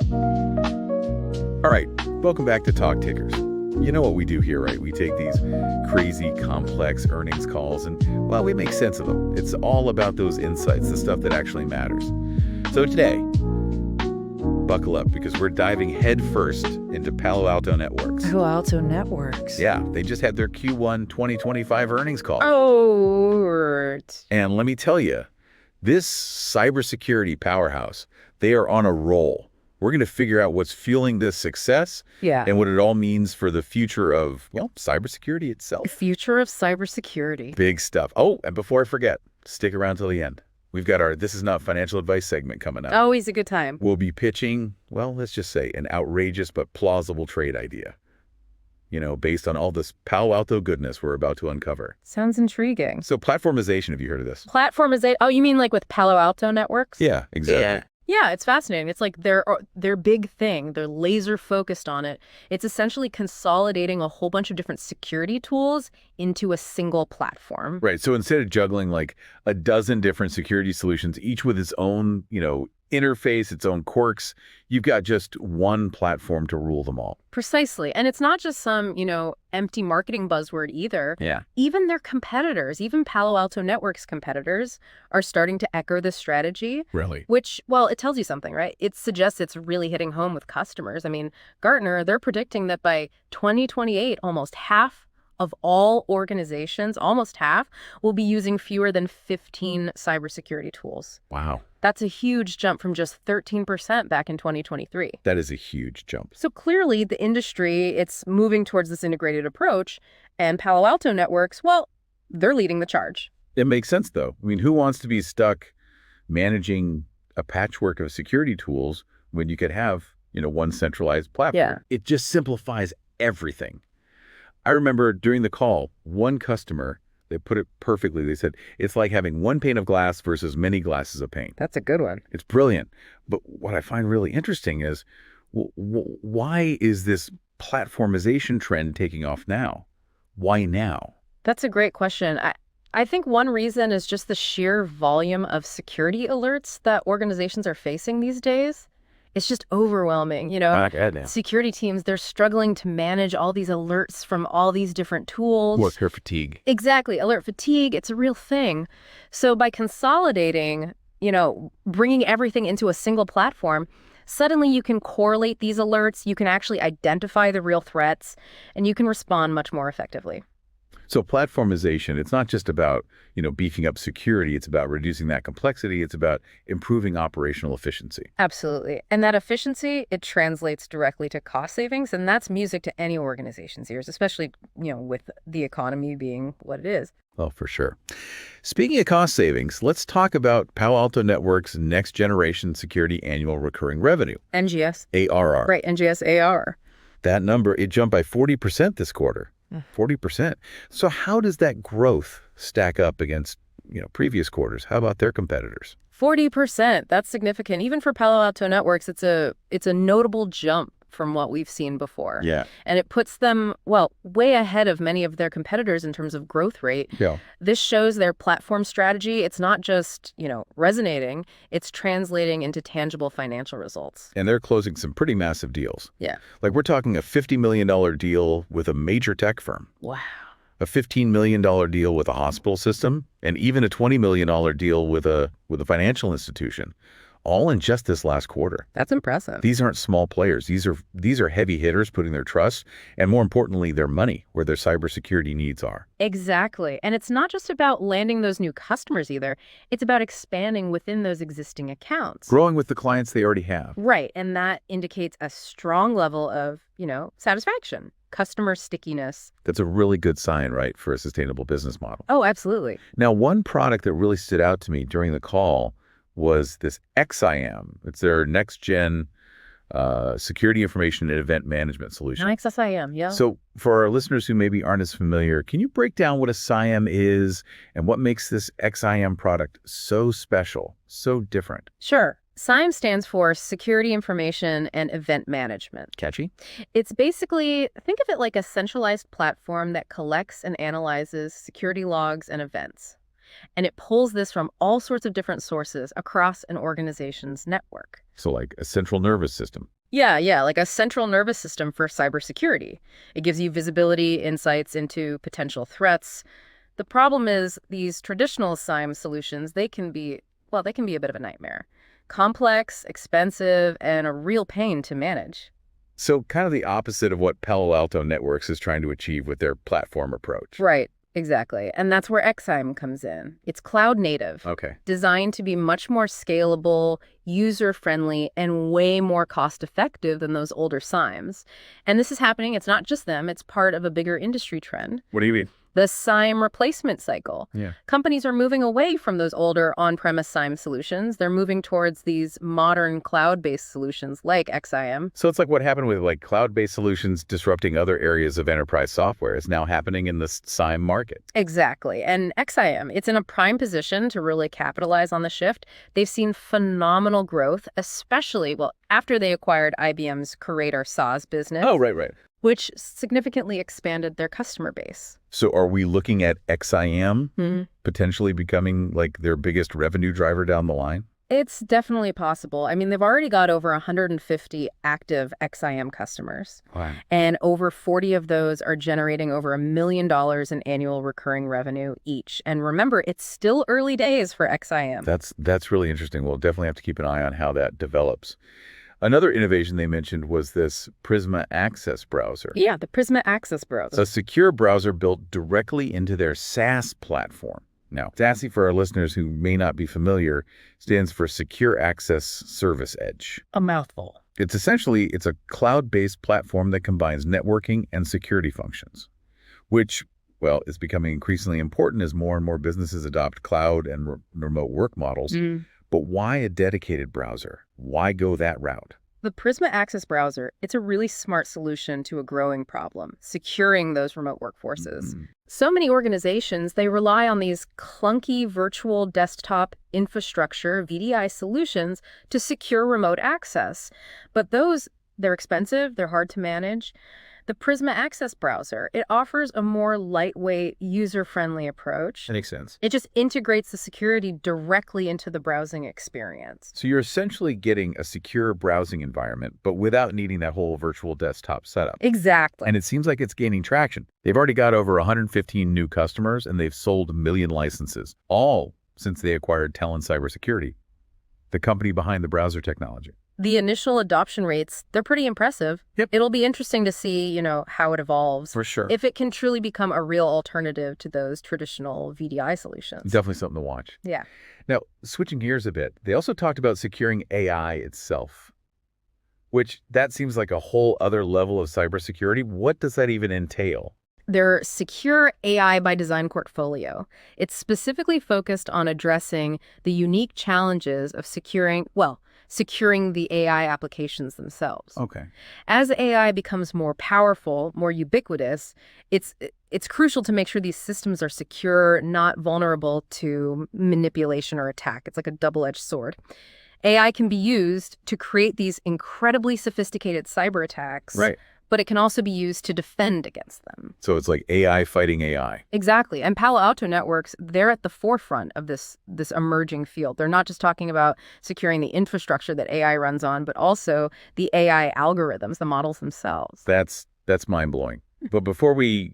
All right, welcome back to Talk Tickers. You know what we do here, right? We take these crazy, complex earnings calls and, well, we make sense of them. It's all about those insights, the stuff that actually matters. So today, buckle up because we're diving headfirst into Palo Alto Networks. Palo Alto Networks. Yeah, they just had their Q1 2025 earnings call. Oh. And let me tell you, this cybersecurity powerhouse, they are on a roll. We're going to figure out what's fueling this success and what it all means for the future of, well, cybersecurity itself. The future of cybersecurity. Big stuff. Oh, and before I forget, stick around till the end. We've got our This Is Not Financial Advice segment coming up. Always a good time. We'll be pitching, well, let's just say an outrageous but plausible trade idea, you know, based on all this Palo Alto goodness we're about to uncover. Sounds intriguing. So platformization, have you heard of this? Platformization. Oh, you mean like with Palo Alto Networks? Yeah, exactly. Yeah, it's fascinating. It's like their big thing. They're laser focused on it. It's essentially consolidating a whole bunch of different security tools into a single platform. Right. So instead of juggling like a dozen different security solutions, each with its own, interface, its own quirks, you've got just one platform to rule them all. Precisely. And it's not just some, empty marketing buzzword either. Yeah. Even their competitors, even Palo Alto Networks competitors are starting to echo this strategy. Really? Which, well, it tells you something, right? It suggests it's really hitting home with customers. I mean, Gartner, they're predicting that by 2028, almost half of all organizations, almost half, will be using fewer than 15 cybersecurity tools. Wow. That's a huge jump from just 13% back in 2023. That is a huge jump. So clearly the industry, it's moving towards this integrated approach, and Palo Alto Networks, well, they're leading the charge. It makes sense, though. I mean, who wants to be stuck managing a patchwork of security tools when you could have, one centralized platform? Yeah. It just simplifies everything. I remember during the call, one customer, they put it perfectly. They said, it's like having one pane of glass versus many glasses of paint. That's a good one. It's brilliant. But what I find really interesting is, why is this platformization trend taking off now? Why now? That's a great question. I think one reason is just the sheer volume of security alerts that organizations are facing these days. It's just overwhelming, Security teams, they're struggling to manage all these alerts from all these different tools. Worker fatigue. Exactly. Alert fatigue, it's a real thing. So by consolidating, bringing everything into a single platform, suddenly you can correlate these alerts, you can actually identify the real threats, and you can respond much more effectively. So platformization, it's not just about, beefing up security. It's about reducing that complexity. It's about improving operational efficiency. Absolutely. And that efficiency, it translates directly to cost savings. And that's music to any organization's ears, especially, with the economy being what it is. Oh, for sure. Speaking of cost savings, let's talk about Palo Alto Networks' next generation security annual recurring revenue. NGS. ARR. Right, NGS ARR. That number, it jumped by 40% this quarter. 40%. So how does that growth stack up against, previous quarters? How about their competitors? 40%. That's significant. Even for Palo Alto Networks, it's a notable jump from what we've seen before. Yeah. And it puts them, well, way ahead of many of their competitors in terms of growth rate. Yeah. This shows their platform strategy. It's not just, resonating, it's translating into tangible financial results. And they're closing some pretty massive deals. Yeah. Like we're talking a $50 million deal with a major tech firm. Wow. A $15 million deal with a hospital system, and even a $20 million deal with a financial institution. All in just this last quarter. That's impressive. These aren't small players. These are heavy hitters putting their trust and, more importantly, their money where their cybersecurity needs are. Exactly. And it's not just about landing those new customers either. It's about expanding within those existing accounts. Growing with the clients they already have. Right. And that indicates a strong level of, satisfaction, customer stickiness. That's a really good sign, right, for a sustainable business model. Oh, absolutely. Now, one product that really stood out to me during the call was this XIM. It's their next-gen security information and event management solution. XIM, yeah. So for our listeners who maybe aren't as familiar, can you break down what a SIEM is and what makes this XIM product so special, so different? Sure. SIEM stands for Security Information and Event Management. Catchy? It's basically, think of it like a centralized platform that collects and analyzes security logs and events. And it pulls this from all sorts of different sources across an organization's network. So like a central nervous system. Yeah, like a central nervous system for cybersecurity. It gives you visibility, insights into potential threats. The problem is these traditional SIEM solutions, they can be a bit of a nightmare. Complex, expensive, and a real pain to manage. So kind of the opposite of what Palo Alto Networks is trying to achieve with their platform approach. Right, exactly. And that's where XSIAM comes in. It's cloud native. Okay. Designed to be much more scalable, user-friendly, and way more cost-effective than those older SIEMs. And this is happening, it's not just them, it's part of a bigger industry trend. What do you mean? The SIEM replacement cycle. Yeah. Companies are moving away from those older on-premise SIEM solutions. They're moving towards these modern cloud-based solutions like XIM. So it's like what happened with like cloud-based solutions disrupting other areas of enterprise software is now happening in the SIEM market. Exactly. And XIM, it's in a prime position to really capitalize on the shift. They've seen phenomenal growth, especially, after they acquired IBM's Curator SaaS business. Oh, right. Which significantly expanded their customer base. So are we looking at XIM potentially becoming like their biggest revenue driver down the line? It's definitely possible. I mean, they've already got over 150 active XIM customers. Wow. And over 40 of those are generating over $1 million in annual recurring revenue each. And remember, it's still early days for XIM. That's really interesting. We'll definitely have to keep an eye on how that develops. Another innovation they mentioned was this Prisma Access Browser. Yeah, the Prisma Access Browser. A secure browser built directly into their SaaS platform. Now, SASE, for our listeners who may not be familiar, stands for Secure Access Service Edge. A mouthful. It's a cloud-based platform that combines networking and security functions, which, is becoming increasingly important as more and more businesses adopt cloud and remote work models. But why a dedicated browser? Why go that route? The Prisma Access Browser, it's a really smart solution to a growing problem, securing those remote workforces. So many organizations, they rely on these clunky virtual desktop infrastructure, VDI solutions, to secure remote access. But they're expensive, they're hard to manage. The Prisma Access Browser, it offers a more lightweight, user-friendly approach. That makes sense. It just integrates the security directly into the browsing experience. So you're essentially getting a secure browsing environment, but without needing that whole virtual desktop setup. Exactly. And it seems like it's gaining traction. They've already got over 115 new customers, and they've sold 1 million licenses, all since they acquired Talon Cybersecurity, the company behind the browser technology. The initial adoption rates, they're pretty impressive. Yep. It'll be interesting to see, how it evolves. For sure. If it can truly become a real alternative to those traditional VDI solutions. Definitely something to watch. Yeah. Now, switching gears a bit, they also talked about securing AI itself, which that seems like a whole other level of cybersecurity. What does that even entail? Their Secure AI by Design portfolio. It's specifically focused on addressing the unique challenges of securing the AI applications themselves. Okay. As AI becomes more powerful, more ubiquitous, it's crucial to make sure these systems are secure, not vulnerable to manipulation or attack. It's like a double-edged sword. AI can be used to create these incredibly sophisticated cyber attacks. Right. But it can also be used to defend against them. So it's like AI fighting AI. Exactly. And Palo Alto Networks, they're at the forefront of this emerging field. They're not just talking about securing the infrastructure that AI runs on, but also the AI algorithms, the models themselves. That's mind-blowing. But before we,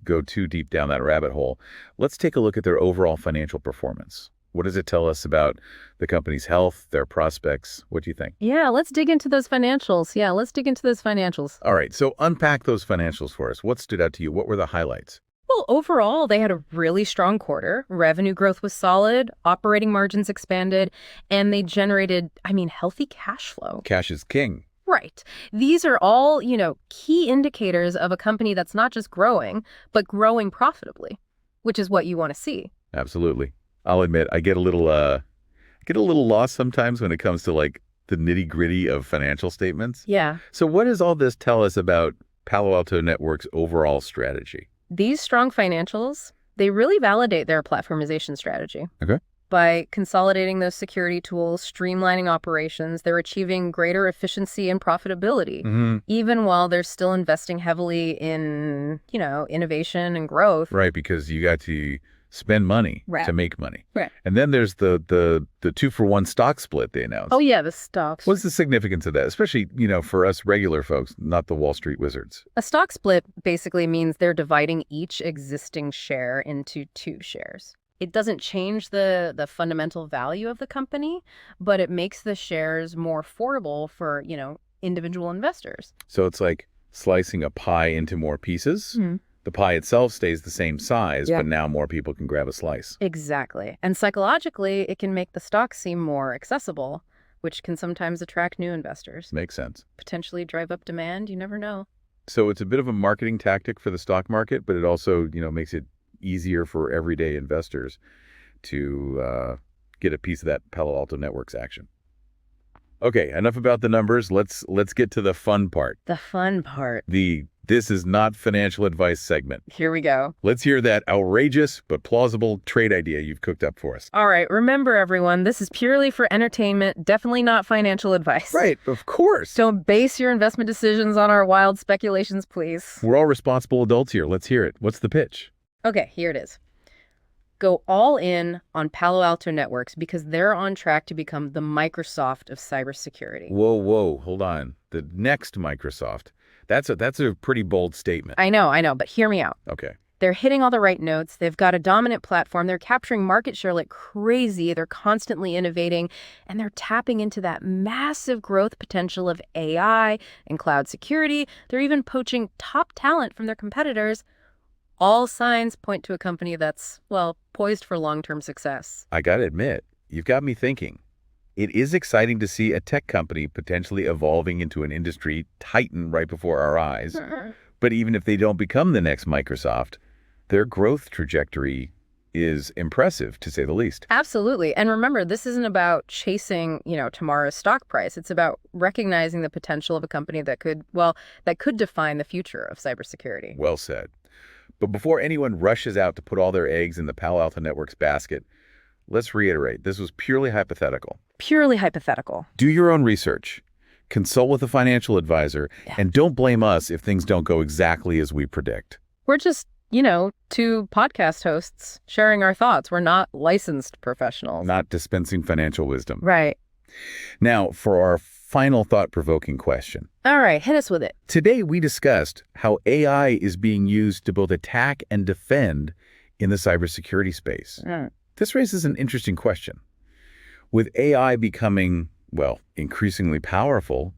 go too deep down that rabbit hole, let's take a look at their overall financial performance. What does it tell us about the company's health, their prospects? What do you think? Yeah, let's dig into those financials. All right, so unpack those financials for us. What stood out to you? What were the highlights? Well, overall, they had a really strong quarter. Revenue growth was solid, operating margins expanded, and they generated, healthy cash flow. Cash is king. Right. These are all, key indicators of a company that's not just growing, but growing profitably, which is what you want to see. Absolutely. I'll admit, I get a little lost sometimes when it comes to like the nitty-gritty of financial statements. Yeah. So what does all this tell us about Palo Alto Networks' overall strategy? These strong financials, they really validate their platformization strategy. Okay. By consolidating those security tools, streamlining operations, they're achieving greater efficiency and profitability, even while they're still investing heavily in, innovation and growth. Right, because you got to spend money Right. to make money. Right. And then there's the 2-for-1 stock split they announced. Oh, yeah, the stocks. What's the significance of that? Especially, for us regular folks, not the Wall Street wizards. A stock split basically means they're dividing each existing share into 2 shares. It doesn't change the fundamental value of the company, but it makes the shares more affordable for, individual investors. So it's like slicing a pie into more pieces. Mm-hmm. The pie itself stays the same size, Yeah. but now more people can grab a slice. Exactly. And psychologically, it can make the stock seem more accessible, which can sometimes attract new investors. Makes sense. Potentially drive up demand. You never know. So it's a bit of a marketing tactic for the stock market, but it also, makes it easier for everyday investors to get a piece of that Palo Alto Networks action. Okay, enough about the numbers. Let's get to the fun part. The fun part. This is not financial advice segment. Here we go. Let's hear that outrageous but plausible trade idea you've cooked up for us. All right. Remember, everyone, this is purely for entertainment, definitely not financial advice. Right, of course. Don't base your investment decisions on our wild speculations, please. We're all responsible adults here. Let's hear it. What's the pitch? Okay, here it is. Go all in on Palo Alto Networks because they're on track to become the Microsoft of cybersecurity. Whoa, hold on. The next Microsoft. That's a pretty bold statement. I know, but hear me out. Okay. They're hitting all the right notes. They've got a dominant platform. They're capturing market share like crazy. They're constantly innovating, and they're tapping into that massive growth potential of AI and cloud security. They're even poaching top talent from their competitors. All signs point to a company that's, poised for long-term success. I gotta admit, you've got me thinking. It is exciting to see a tech company potentially evolving into an industry titan right before our eyes. But even if they don't become the next Microsoft, their growth trajectory is impressive, to say the least. Absolutely. And remember, this isn't about chasing, tomorrow's stock price. It's about recognizing the potential of a company that could define the future of cybersecurity. Well said. But before anyone rushes out to put all their eggs in the Palo Alto Networks basket, let's reiterate, this was purely hypothetical. Purely hypothetical. Do your own research. Consult with a financial advisor, and don't blame us if things don't go exactly as we predict. We're just, 2 podcast hosts sharing our thoughts. We're not licensed professionals. Not dispensing financial wisdom. Right. Now, for our final thought-provoking question. All right, hit us with it. Today, we discussed how AI is being used to both attack and defend in the cybersecurity space. This raises an interesting question. With AI becoming, increasingly powerful,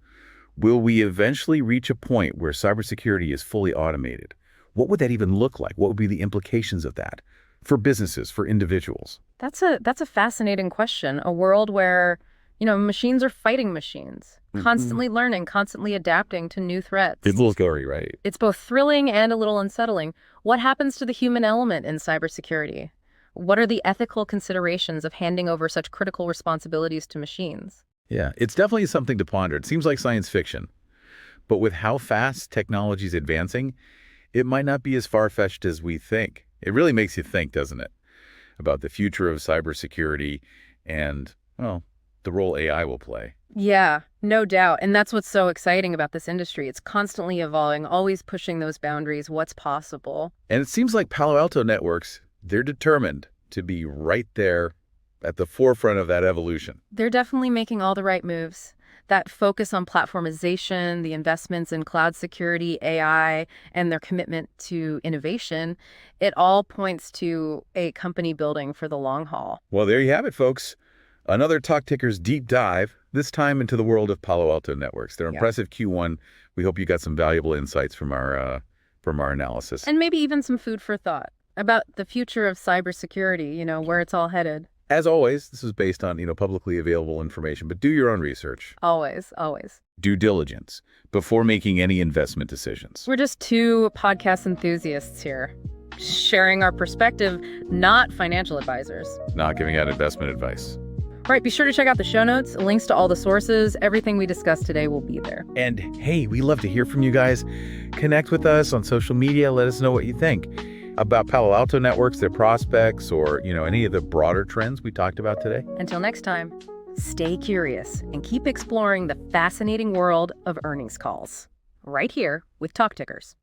will we eventually reach a point where cybersecurity is fully automated? What would that even look like? What would be the implications of that for businesses, for individuals? That's a fascinating question. A world where, machines are fighting machines, constantly learning, constantly adapting to new threats. It's a little scary, right? It's both thrilling and a little unsettling. What happens to the human element in cybersecurity? What are the ethical considerations of handing over such critical responsibilities to machines? Yeah, it's definitely something to ponder. It seems like science fiction. But with how fast technology is advancing, it might not be as far-fetched as we think. It really makes you think, doesn't it? About the future of cybersecurity and, the role AI will play. Yeah, no doubt. And that's what's so exciting about this industry. It's constantly evolving, always pushing those boundaries, what's possible. And it seems like Palo Alto Networks, they're determined to be right there at the forefront of that evolution. They're definitely making all the right moves. That focus on platformization, the investments in cloud security, AI, and their commitment to innovation, it all points to a company building for the long haul. Well, there you have it, folks. Another Talk Tickers deep dive, this time into the world of Palo Alto Networks. Their impressive Q1. We hope you got some valuable insights from our analysis. And maybe even some food for thought about the future of cybersecurity, where it's all headed. As always, this is based on, publicly available information, but do your own research. Always. Due diligence before making any investment decisions. We're just 2 podcast enthusiasts here, sharing our perspective, not financial advisors. Not giving out investment advice. All right, be sure to check out the show notes, links to all the sources. Everything we discussed today will be there. And hey, we love to hear from you guys. Connect with us on social media. Let us know what you think about Palo Alto Networks, their prospects, or, any of the broader trends we talked about today. Until next time, stay curious and keep exploring the fascinating world of earnings calls. Right here with Talk Tickers.